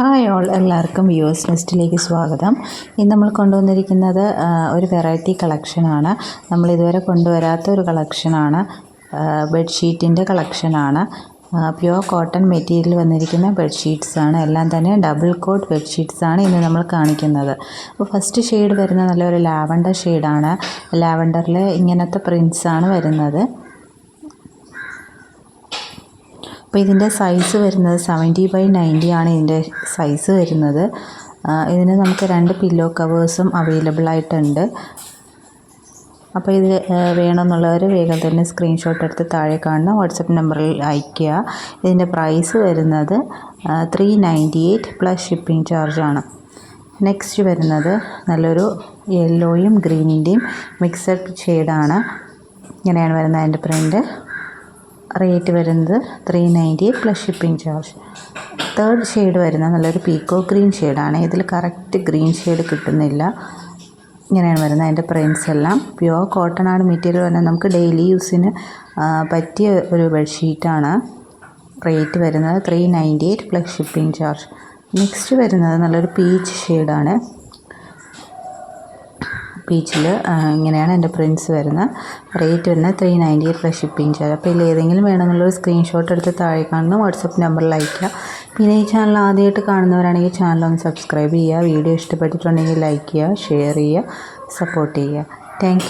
Hi all, എല്ലാവർക്കും viewers ലിസ്റ്റിലേക്ക് സ്വാഗതം. ഇന്ന് നമ്മൾ കൊണ്ടുവന്നിരിക്കുന്നത് ഒരു വെറൈറ്റി കളക്ഷനാണ്. നമ്മൾ ഇതുവരെ കൊണ്ടുവരാത്ത ഒരു കളക്ഷനാണ്. ബെഡ്ഷീറ്റിൻ്റെ കളക്ഷനാണ്. പ്യുവർ കോട്ടൺ മെറ്റീരിയൽ വന്നിരിക്കുന്ന ബെഡ്ഷീറ്റ്സാണ്. എല്ലാം തന്നെ ഡബിൾ കോട്ട് ബെഡ്ഷീറ്റ്സാണ് ഇന്ന് നമ്മൾ കാണിക്കുന്നത്. അപ്പോൾ ഫസ്റ്റ് ഷെയ്ഡ് വരുന്ന നല്ലൊരു ലാവണ്ടർ ഷെയ്ഡാണ്. ലാവണ്ടറിൽ ഇങ്ങനത്തെ പ്രിൻസാണ് വരുന്നത്. അപ്പോൾ ഇതിൻ്റെ സൈസ് വരുന്നത് 70/90 ആണ് ഇതിൻ്റെ സൈസ് വരുന്നത്. ഇതിന് നമുക്ക് 2 പില്ലോ കവേഴ്സും അവൈലബിൾ ആയിട്ടുണ്ട്. അപ്പോൾ ഇത് വേണമെന്നുള്ളവർ വേഗം തന്നെ സ്ക്രീൻഷോട്ട് എടുത്ത് താഴെ കാണുന്ന വാട്സപ്പ് നമ്പറിൽ അയയ്ക്കുക. ഇതിൻ്റെ പ്രൈസ് വരുന്നത് 398 പ്ലസ് ഷിപ്പിംഗ് ചാർജാണ്. നെക്സ്റ്റ് വരുന്നത് നല്ലൊരു യെല്ലോയും ഗ്രീനിൻ്റെയും മിക്സഡ് ഷെയ്ഡാണ്. ഇങ്ങനെയാണ് വരുന്നത് അതിൻ്റെ പ്രിൻ്റ്. റേറ്റ് വരുന്നത് 398 plus shipping charge. Third shade വരുന്ന നല്ലൊരു പീക്കോ ഗ്രീൻ ഷെയ്ഡാണ്. ഇതിൽ കറക്റ്റ് ഗ്രീൻ ഷെയ്ഡ് കിട്ടുന്നില്ല. ഇങ്ങനെയാണ് വരുന്നത് അതിൻ്റെ പ്രിൻസ് എല്ലാം. പ്യുവർ കോട്ടൺ ആണ് മെറ്റീരിയൽ വരുന്നത്. നമുക്ക് ഡെയിലി യൂസിന് പറ്റിയ ഒരു ബെഡ്ഷീറ്റാണ്. റേറ്റ് വരുന്നത് 398 പ്ലസ് ഷിപ്പിംഗ് ചാർജ്. നെക്സ്റ്റ് വരുന്നത് നല്ലൊരു പീച്ച് ഷെയ്ഡാണ്. പീച്ചിൽ ഇങ്ങനെയാണ് എൻ്റെ പ്രിൻസ് വരുന്നത്. റേറ്റ് വരുന്നത് 398 പ്ലസ് ഷിപ്പിംഗ് ചാർജ്. അപ്പോൾ ഇതിൽ ഏതെങ്കിലും വേണമെന്നുള്ളൊരു സ്ക്രീൻഷോട്ട് എടുത്ത് താഴെ കാണുന്ന വാട്സപ്പ് നമ്പറിൽ അയയ്ക്കുക. പിന്നെ ഈ ചാനൽ ആദ്യമായിട്ട് കാണുന്നവരാണെങ്കിൽ ചാനൽ ഒന്ന് സബ്സ്ക്രൈബ് ചെയ്യുക. വീഡിയോ ഇഷ്ടപ്പെട്ടിട്ടുണ്ടെങ്കിൽ ലൈക്ക് ചെയ്യുക, ഷെയർ ചെയ്യുക, സപ്പോർട്ട് ചെയ്യുക. താങ്ക്